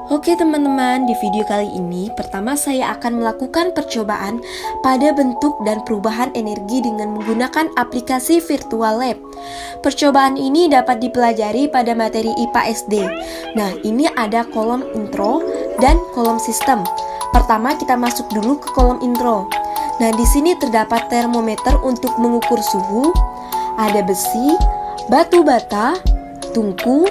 Oke teman-teman, di video kali ini pertama saya akan melakukan percobaan pada bentuk dan perubahan energi dengan menggunakan aplikasi Virtual Lab. Percobaan ini dapat dipelajari pada materi IPA SD. Nah, ini ada kolom intro dan kolom sistem. Pertama kita masuk dulu ke kolom intro. Nah, di sini terdapat termometer untuk mengukur suhu, ada besi, batu bata, tungku,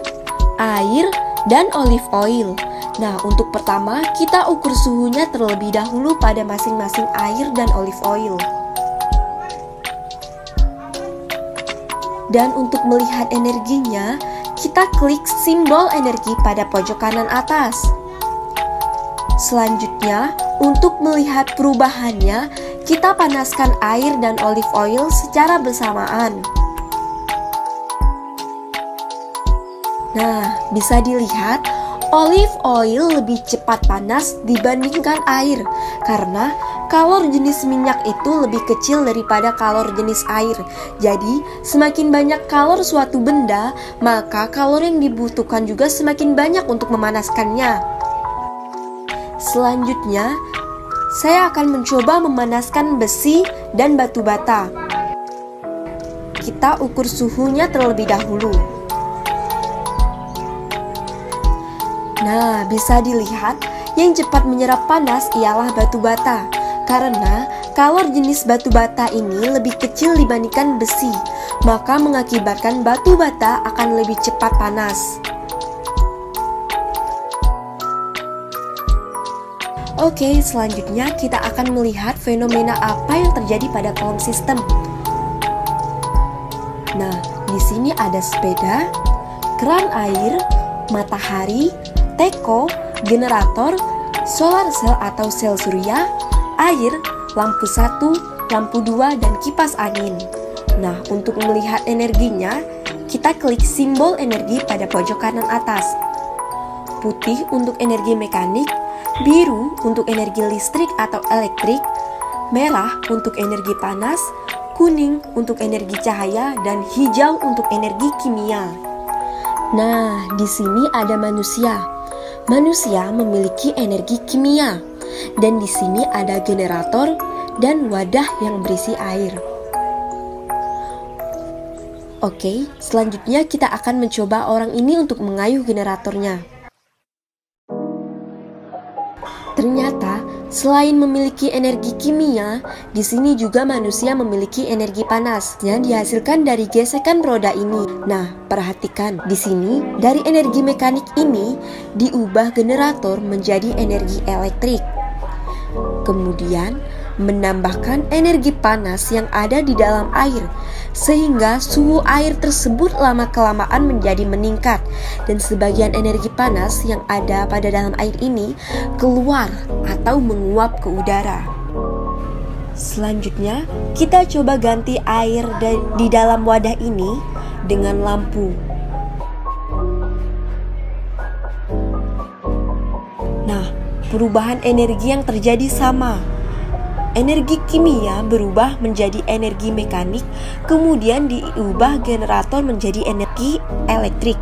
air, dan olive oil. Nah, untuk pertama, kita ukur suhunya terlebih dahulu pada masing-masing air dan olive oil. Dan untuk melihat energinya, kita klik simbol energi pada pojok kanan atas. Selanjutnya, untuk melihat perubahannya, kita panaskan air dan olive oil secara bersamaan. Nah, bisa dilihat olive oil lebih cepat panas dibandingkan air karena kalor jenis minyak itu lebih kecil daripada kalor jenis air. Jadi, semakin banyak kalor suatu benda, maka kalor yang dibutuhkan juga semakin banyak untuk memanaskannya. Selanjutnya, saya akan mencoba memanaskan besi dan batu bata. Kita ukur suhunya terlebih dahulu. Nah, bisa dilihat yang cepat menyerap panas ialah batu bata karena kalor jenis batu bata ini lebih kecil dibandingkan besi, maka mengakibatkan batu bata akan lebih cepat panas. Oke, selanjutnya kita akan melihat fenomena apa yang terjadi pada kolom sistem. Nah, di sini ada sepeda, keran air, matahari, teko, generator, solar cell atau sel surya, air, lampu 1, lampu 2, dan kipas angin. Nah, untuk melihat energinya, kita klik simbol energi pada pojok kanan atas. Putih untuk energi mekanik, biru untuk energi listrik atau elektrik, merah untuk energi panas, kuning untuk energi cahaya, dan hijau untuk energi kimia. Nah, di sini ada manusia. Manusia memiliki energi kimia, dan di sini ada generator dan wadah yang berisi air. Oke, selanjutnya kita akan mencoba orang ini untuk mengayuh generatornya. Ternyata, selain memiliki energi kimia, di sini juga manusia memiliki energi panas yang dihasilkan dari gesekan roda ini. Nah, perhatikan di sini dari energi mekanik ini diubah generator menjadi energi elektrik. Kemudian menambahkan energi panas yang ada di dalam air sehingga suhu air tersebut lama-kelamaan menjadi meningkat dan sebagian energi panas yang ada pada dalam air ini keluar atau menguap ke udara. Selanjutnya, kita coba ganti air di dalam wadah ini dengan lampu. Nah, perubahan energi yang terjadi sama. Energi kimia berubah menjadi energi mekanik, kemudian diubah generator menjadi energi elektrik,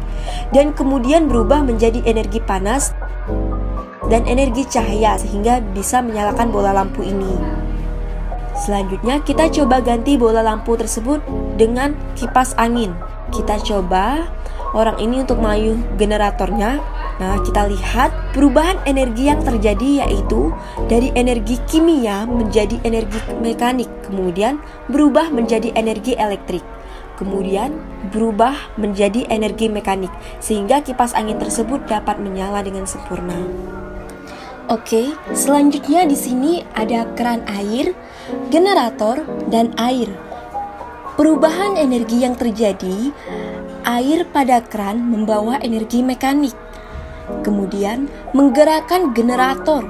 dan kemudian berubah menjadi energi panas dan energi cahaya sehingga bisa menyalakan bola lampu ini. Selanjutnya kita coba ganti bola lampu tersebut dengan kipas angin. Kita coba orang ini untuk mengayuh generatornya. Nah, kita lihat perubahan energi yang terjadi yaitu dari energi kimia menjadi energi mekanik, kemudian berubah menjadi energi elektrik, kemudian berubah menjadi energi mekanik, sehingga kipas angin tersebut dapat menyala dengan sempurna. Oke, selanjutnya di sini ada keran air, generator, dan air. Perubahan energi yang terjadi, air pada keran membawa energi mekanik, kemudian menggerakkan generator.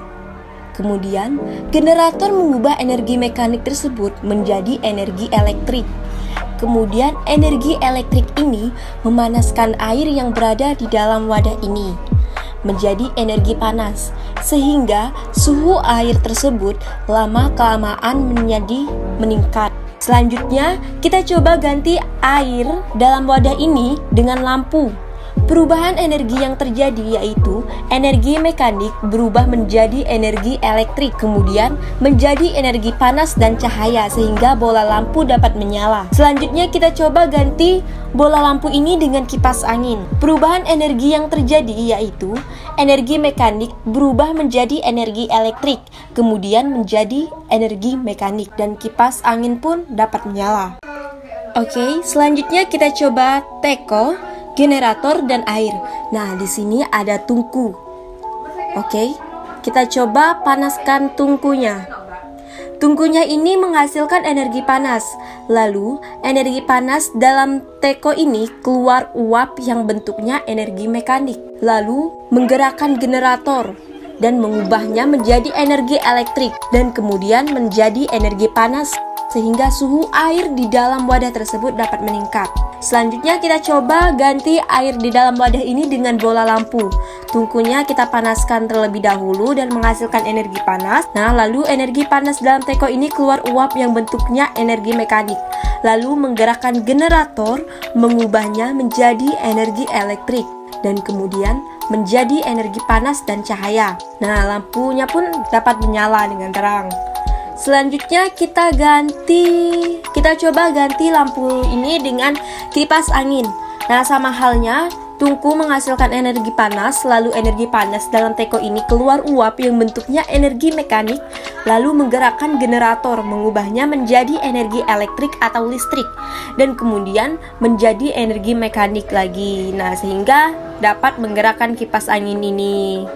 Kemudian generator mengubah energi mekanik tersebut menjadi energi elektrik. Kemudian energi elektrik ini memanaskan air yang berada di dalam wadah ini menjadi energi panas, sehingga suhu air tersebut lama-kelamaan menjadi meningkat. Selanjutnya, kita coba ganti air dalam wadah ini dengan lampu. Perubahan energi yang terjadi yaitu energi mekanik berubah menjadi energi elektrik, kemudian menjadi energi panas dan cahaya sehingga bola lampu dapat menyala. Selanjutnya kita coba ganti bola lampu ini dengan kipas angin. Perubahan energi yang terjadi yaitu energi mekanik berubah menjadi energi elektrik, kemudian menjadi energi mekanik dan kipas angin pun dapat menyala. Oke, selanjutnya kita coba teko, generator dan air. Nah, di sini ada tungku. Oke, kita coba panaskan tungkunya. Tungkunya ini menghasilkan energi panas. Lalu, energi panas dalam teko ini keluar uap yang bentuknya energi mekanik. Lalu, menggerakkan generator dan mengubahnya menjadi energi elektrik dan kemudian menjadi energi panas sehingga suhu air di dalam wadah tersebut dapat meningkat. Selanjutnya kita coba ganti air di dalam wadah ini dengan bola lampu. Tungkunya kita panaskan terlebih dahulu dan menghasilkan energi panas. Nah, lalu energi panas dalam teko ini keluar uap yang bentuknya energi mekanik. Lalu menggerakkan generator, mengubahnya menjadi energi elektrik dan kemudian menjadi energi panas dan cahaya. Nah, lampunya pun dapat menyala dengan terang. Selanjutnya kita coba ganti lampu ini dengan kipas angin. Nah, sama halnya, tungku menghasilkan energi panas, lalu energi panas dalam teko ini keluar uap yang bentuknya energi mekanik, lalu menggerakkan generator, mengubahnya menjadi energi elektrik atau listrik, dan kemudian menjadi energi mekanik lagi. Nah, sehingga dapat menggerakkan kipas angin ini.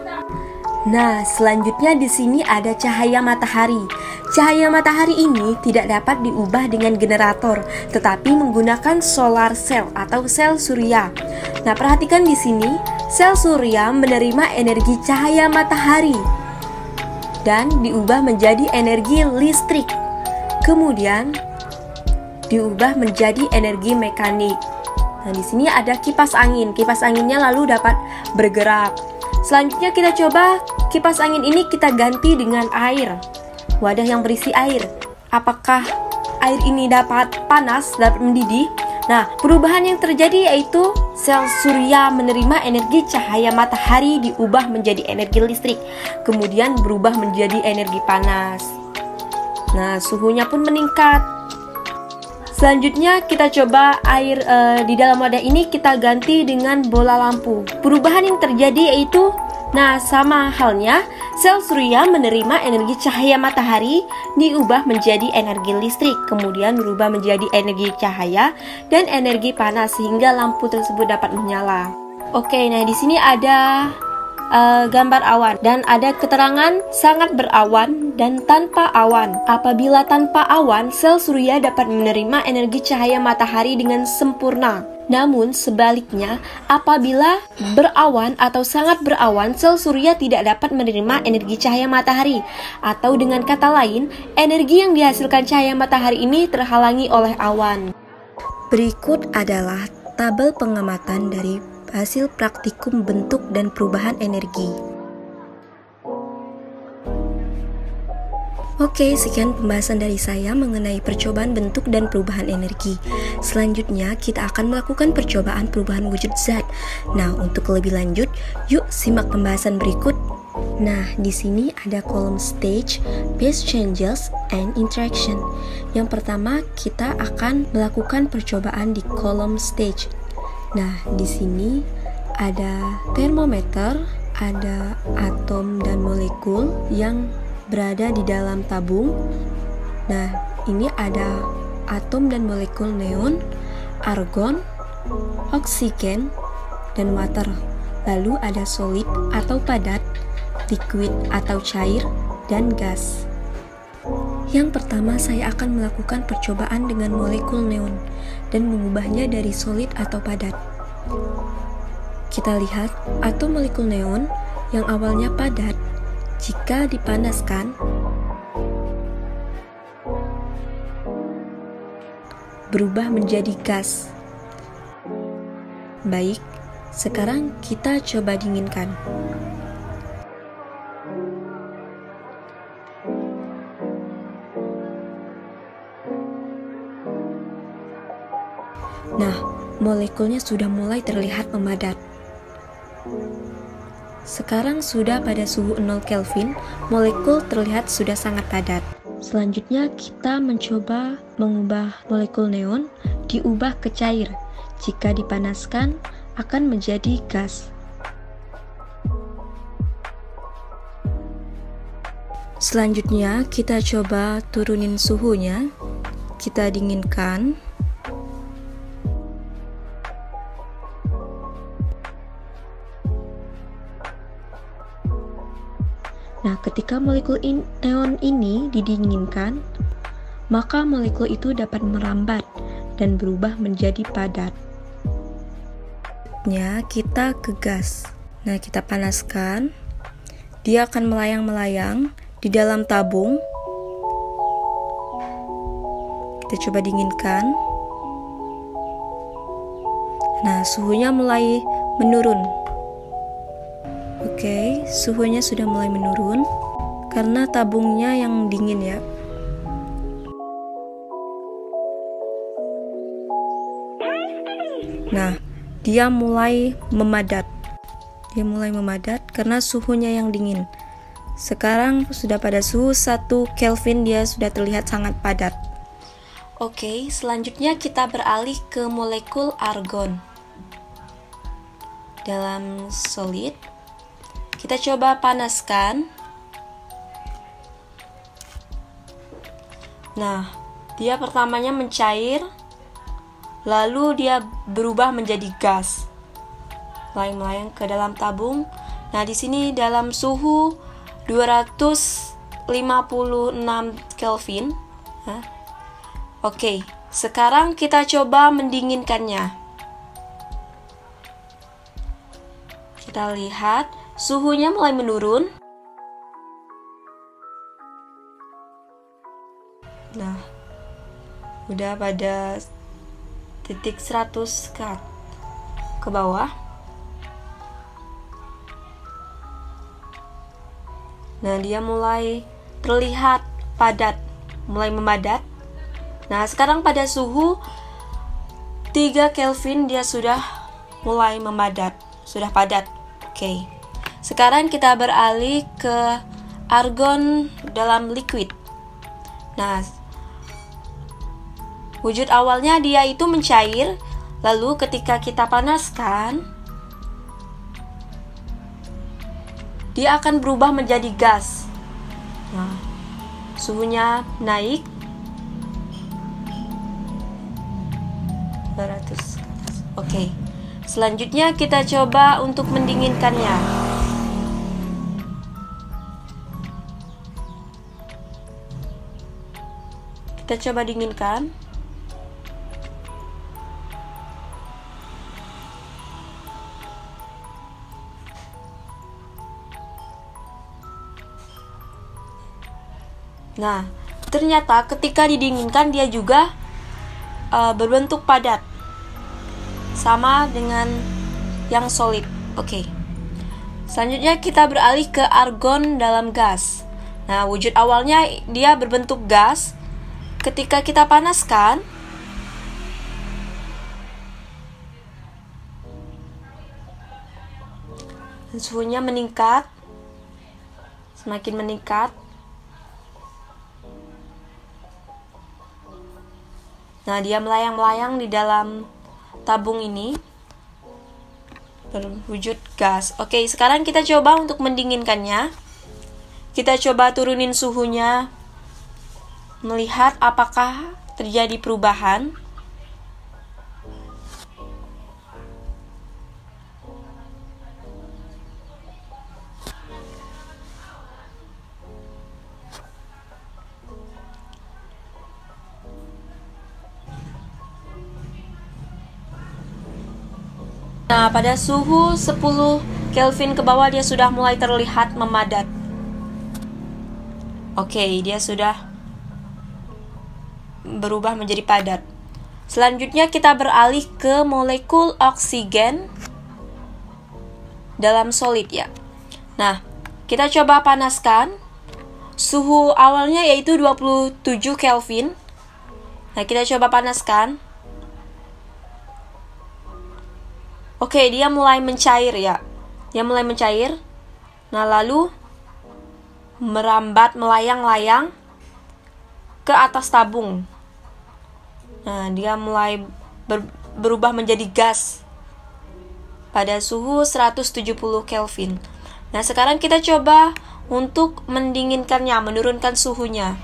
Nah, selanjutnya di sini ada cahaya matahari. Cahaya matahari ini tidak dapat diubah dengan generator, tetapi menggunakan solar cell atau sel surya. Nah, perhatikan di sini, sel surya menerima energi cahaya matahari dan diubah menjadi energi listrik. Kemudian diubah menjadi energi mekanik. Nah, di sini ada kipas angin. Kipas anginnya lalu dapat bergerak. Selanjutnya kita coba kipas angin ini kita ganti dengan air. Wadah yang berisi air. Apakah air ini dapat panas, dapat mendidih? Nah, perubahan yang terjadi yaitu sel surya menerima energi cahaya matahari diubah menjadi energi listrik, kemudian berubah menjadi energi panas. Nah, suhunya pun meningkat. Selanjutnya kita coba air di dalam wadah ini kita ganti dengan bola lampu. Perubahan yang terjadi yaitu, nah, sama halnya, sel surya menerima energi cahaya matahari diubah menjadi energi listrik, kemudian berubah menjadi energi cahaya dan energi panas sehingga lampu tersebut dapat menyala. Oke, nah di sini ada gambar awan dan ada keterangan sangat berawan dan tanpa awan. Apabila tanpa awan, sel surya dapat menerima energi cahaya matahari dengan sempurna. Namun sebaliknya, apabila berawan atau sangat berawan, sel surya tidak dapat menerima energi cahaya matahari. Atau dengan kata lain, energi yang dihasilkan cahaya matahari ini terhalangi oleh awan. Berikut adalah tabel pengamatan dari hasil praktikum bentuk dan perubahan energi. Oke, sekian pembahasan dari saya mengenai percobaan bentuk dan perubahan energi. Selanjutnya, kita akan melakukan percobaan perubahan wujud zat. Nah, untuk lebih lanjut, yuk simak pembahasan berikut. Nah, di sini ada kolom stage, phase changes, and interaction. Yang pertama, kita akan melakukan percobaan di kolom stage. Nah, di sini ada termometer, ada atom dan molekul yang berada di dalam tabung. Nah, ini ada atom dan molekul neon, argon, oksigen, dan water. Lalu ada solid atau padat, liquid atau cair, dan gas. Yang pertama, saya akan melakukan percobaan dengan molekul neon dan mengubahnya dari solid atau padat. Kita lihat atom molekul neon yang awalnya padat, jika dipanaskan berubah menjadi gas. Baik, sekarang kita coba dinginkan. Nah, molekulnya sudah mulai terlihat memadat. sekarang sudah pada suhu 0 Kelvin, molekul terlihat sudah sangat padat. Selanjutnya kita mencoba mengubah molekul neon diubah ke cair. Jika dipanaskan akan menjadi gas. Selanjutnya kita coba turunin suhunya. Kita dinginkan. Nah, ketika molekul neon ini didinginkan, maka molekul itu dapat merambat dan berubah menjadi padat. Kita ke gas. Nah, kita panaskan. Dia akan melayang-melayang di dalam tabung. Kita coba dinginkan. Nah, suhunya mulai menurun. Oke, suhunya sudah mulai menurun karena tabungnya yang dingin ya. Nah, dia mulai memadat. Dia mulai memadat karena suhunya yang dingin. Sekarang sudah pada suhu 1 Kelvin, dia sudah terlihat sangat padat. Oke, selanjutnya kita beralih ke molekul argon. Dalam solid, kita coba panaskan. Nah, dia pertamanya mencair, lalu dia berubah menjadi gas. Melayang-melayang ke dalam tabung. Nah, di sini dalam suhu 256 Kelvin. Oke, sekarang kita coba mendinginkannya. Kita lihat suhunya mulai menurun. Nah, udah pada titik 100 ke bawah. Nah, dia mulai terlihat padat, mulai memadat. Nah, sekarang pada suhu 3 Kelvin dia sudah mulai memadat, sudah padat. Oke. Sekarang kita beralih ke argon dalam liquid. Nah, wujud awalnya dia itu mencair, lalu ketika kita panaskan, dia akan berubah menjadi gas. Nah, suhunya naik 200 ke atas. Oke. Selanjutnya kita coba untuk mendinginkannya. Kita coba dinginkan. Nah, ternyata ketika didinginkan dia juga berbentuk padat. Sama dengan yang solid. Oke. Selanjutnya kita beralih ke argon dalam gas. Nah, wujud awalnya dia berbentuk gas. Ketika kita panaskan, suhunya meningkat, semakin meningkat. Nah, dia melayang-melayang di dalam tabung ini berwujud gas. Oke, sekarang kita coba untuk mendinginkannya. Kita coba turunin suhunya, melihat apakah terjadi perubahan. Nah, pada suhu 10 Kelvin ke bawah dia sudah mulai terlihat memadat. Oke, dia sudah berubah menjadi padat. Selanjutnya kita beralih ke molekul oksigen dalam solid ya. Nah, kita coba panaskan. Suhu awalnya yaitu 27 Kelvin. Nah, kita coba panaskan. Oke, dia mulai mencair ya. Dia mulai mencair. Nah, lalu merambat melayang-layang ke atas tabung. Nah, dia mulai berubah menjadi gas pada suhu 170 Kelvin. Nah, sekarang kita coba untuk mendinginkannya, menurunkan suhunya.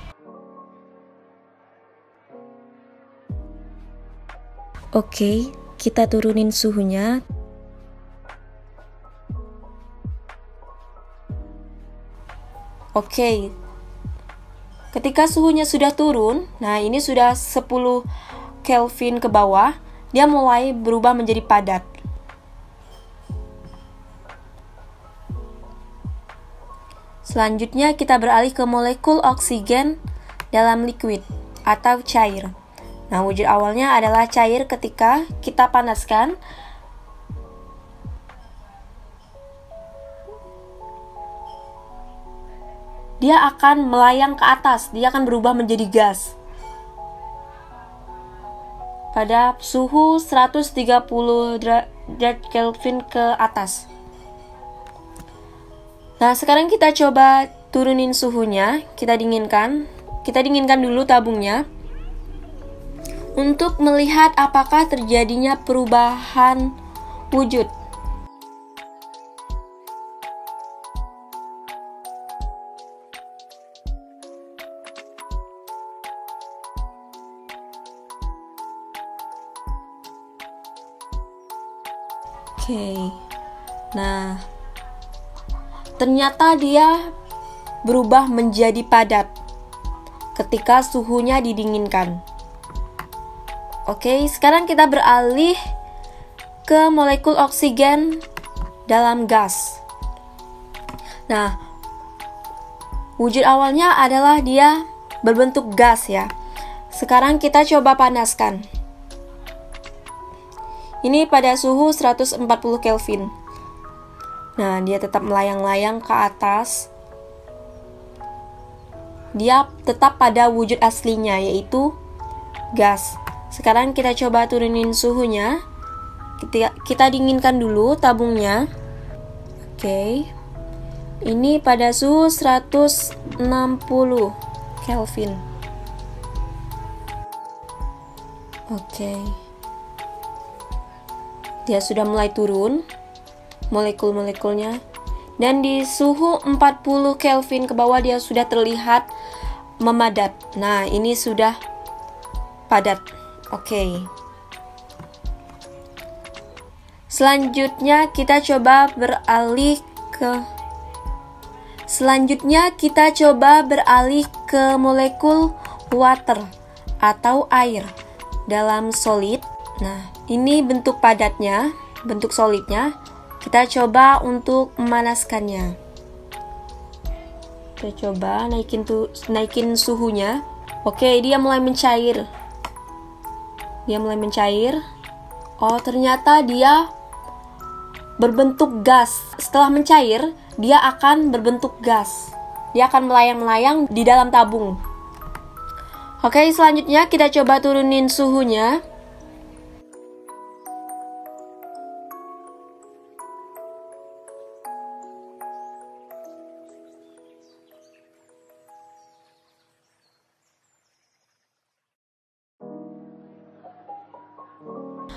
Oke, kita turunin suhunya. Oke. Ketika suhunya sudah turun, nah ini sudah 10 Kelvin ke bawah, dia mulai berubah menjadi padat. Selanjutnya kita beralih ke molekul oksigen dalam liquid atau cair. Nah, wujud awalnya adalah cair. Ketika kita panaskan, dia akan melayang ke atas, dia akan berubah menjadi gas pada suhu 130 derajat Kelvin ke atas. Nah, sekarang kita coba turunin suhunya, kita dinginkan dulu tabungnya untuk melihat apakah terjadinya perubahan wujud. Oke. Nah, ternyata dia berubah menjadi padat ketika suhunya didinginkan. Oke, sekarang kita beralih ke molekul oksigen dalam gas. Nah, wujud awalnya adalah dia berbentuk gas ya. Sekarang kita coba panaskan. Ini pada suhu 140 Kelvin. Nah, dia tetap melayang-layang ke atas. Dia tetap pada wujud aslinya, yaitu gas. Sekarang kita coba turunin suhunya. Kita dinginkan dulu tabungnya. Oke. Ini pada suhu 160 Kelvin. Oke. Dia sudah mulai turun molekul-molekulnya, dan di suhu 40 Kelvin ke bawah dia sudah terlihat memadat. Nah, ini sudah padat. Oke. Selanjutnya kita coba beralih ke molekul water atau air dalam solid. Nah, ini bentuk padatnya, bentuk solidnya. Kita coba untuk memanaskannya. Kita coba naikin suhunya. Oke, dia mulai mencair. Oh, ternyata dia berbentuk gas. Setelah mencair, dia akan berbentuk gas. Dia akan melayang-layang di dalam tabung. Oke, selanjutnya kita coba turunin suhunya.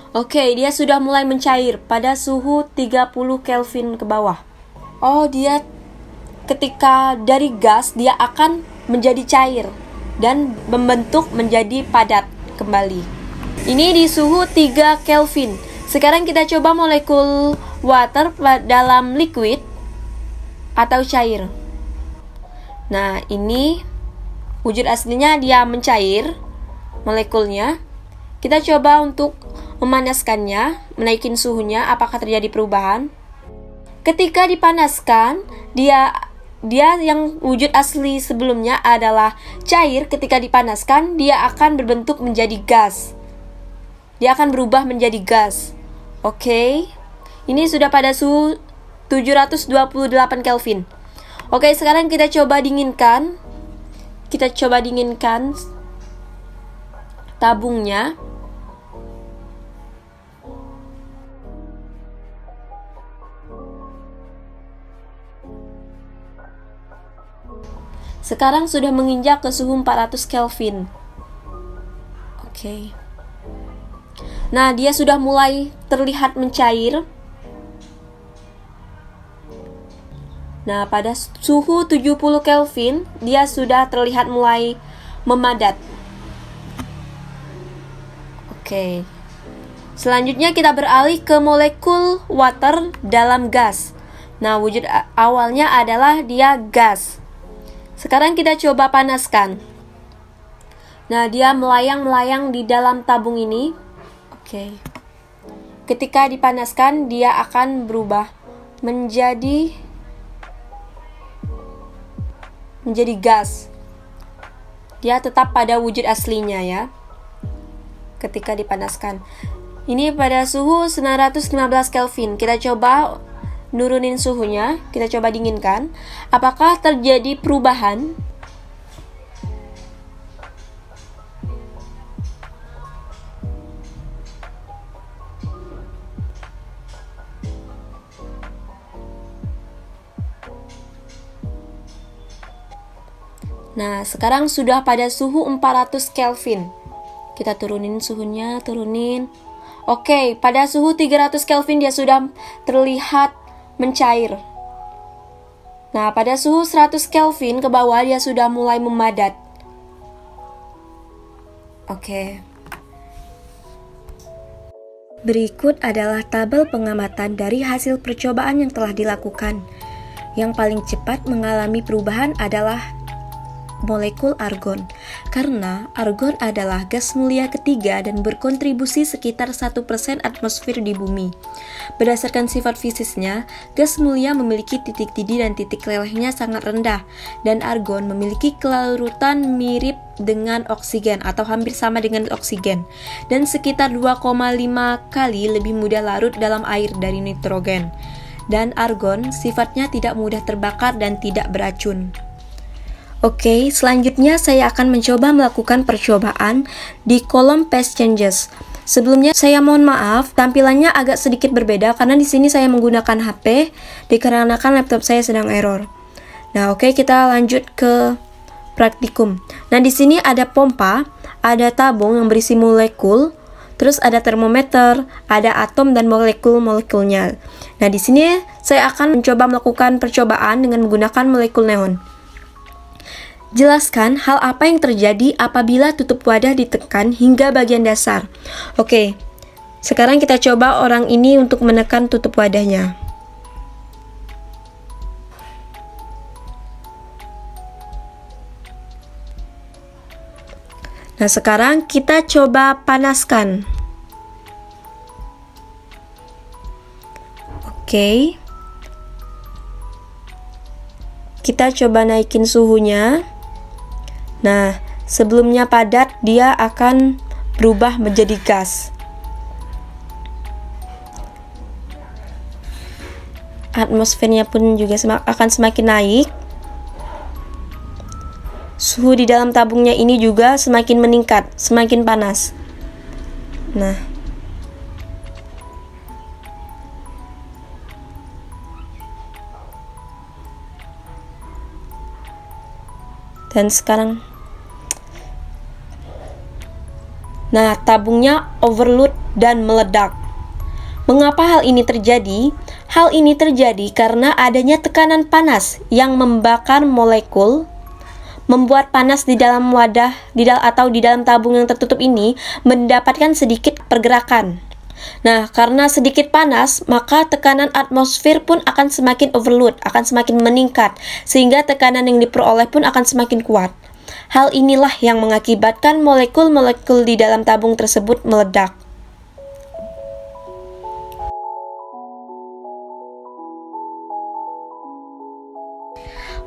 Oke, dia sudah mulai mencair pada suhu 30 Kelvin ke bawah. Oh, dia ketika dari gas dia akan menjadi cair dan membentuk menjadi padat kembali. Ini di suhu 3 Kelvin. Sekarang kita coba molekul water dalam liquid atau cair. Nah, ini wujud aslinya dia mencair molekulnya. Kita coba untuk memanaskannya, menaikin suhunya, apakah terjadi perubahan? Ketika dipanaskan, dia yang wujud asli sebelumnya adalah cair. Ketika dipanaskan, dia akan berbentuk menjadi gas. Dia akan berubah menjadi gas. Oke. Ini sudah pada suhu 728 Kelvin. Oke, sekarang kita coba dinginkan. Tabungnya. sekarang sudah menginjak ke suhu 400 Kelvin. Oke. Nah, dia sudah mulai terlihat mencair. Nah, pada suhu 70 Kelvin, dia sudah terlihat mulai memadat. Oke. Selanjutnya kita beralih ke molekul water dalam gas. Nah, wujud awalnya adalah dia gas. Sekarang kita coba panaskan. Nah, dia melayang-melayang di dalam tabung ini. Oke. Ketika dipanaskan, dia akan berubah menjadi gas. Dia tetap pada wujud aslinya ya. Ketika dipanaskan. Ini pada suhu 915 Kelvin. Kita coba nurunin suhunya, kita coba dinginkan. Apakah terjadi perubahan? Nah, sekarang sudah pada suhu 400 Kelvin. Kita turunin suhunya, turunin. Oke, pada suhu 300 Kelvin dia sudah terlihat mencair. Nah, pada suhu 100 Kelvin ke bawah dia sudah mulai memadat. Oke. Berikut adalah tabel pengamatan dari hasil percobaan yang telah dilakukan. Yang paling cepat mengalami perubahan adalah molekul argon, karena argon adalah gas mulia ketiga dan berkontribusi sekitar 1% atmosfer di bumi. Berdasarkan sifat fisiknya, gas mulia memiliki titik didih dan titik lelehnya sangat rendah, dan argon memiliki kelarutan mirip dengan oksigen atau hampir sama dengan oksigen, dan sekitar 2,5 kali lebih mudah larut dalam air dari nitrogen. Dan argon sifatnya tidak mudah terbakar dan tidak beracun. Oke, selanjutnya saya akan mencoba melakukan percobaan di kolom phase changes. Sebelumnya saya mohon maaf, tampilannya agak sedikit berbeda karena di sini saya menggunakan HP dikarenakan laptop saya sedang error. Nah, oke, kita lanjut ke praktikum. Nah, di sini ada pompa, ada tabung yang berisi molekul, terus ada termometer, ada atom dan molekul-molekulnya. Nah, di sini saya akan mencoba melakukan percobaan dengan menggunakan molekul neon. Jelaskan hal apa yang terjadi apabila tutup wadah ditekan hingga bagian dasar. Oke, sekarang kita coba orang ini untuk menekan tutup wadahnya. Nah, sekarang kita coba panaskan. Oke. Kita coba naikin suhunya. Nah, sebelumnya padat, dia akan berubah menjadi gas. Atmosfernya pun juga akan semakin naik. Suhu di dalam tabungnya ini juga semakin meningkat, semakin panas. Nah, dan sekarang, nah, tabungnya overload dan meledak. Mengapa hal ini terjadi? Hal ini terjadi karena adanya tekanan panas yang membakar molekul, membuat panas di dalam wadah atau di dalam tabung yang tertutup ini mendapatkan sedikit pergerakan. Nah, karena sedikit panas, maka tekanan atmosfer pun akan semakin overload, akan semakin meningkat, sehingga tekanan yang diperoleh pun akan semakin kuat. Hal inilah yang mengakibatkan molekul-molekul di dalam tabung tersebut meledak.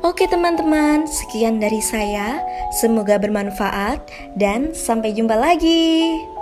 Oke teman-teman, sekian dari saya. Semoga bermanfaat dan sampai jumpa lagi.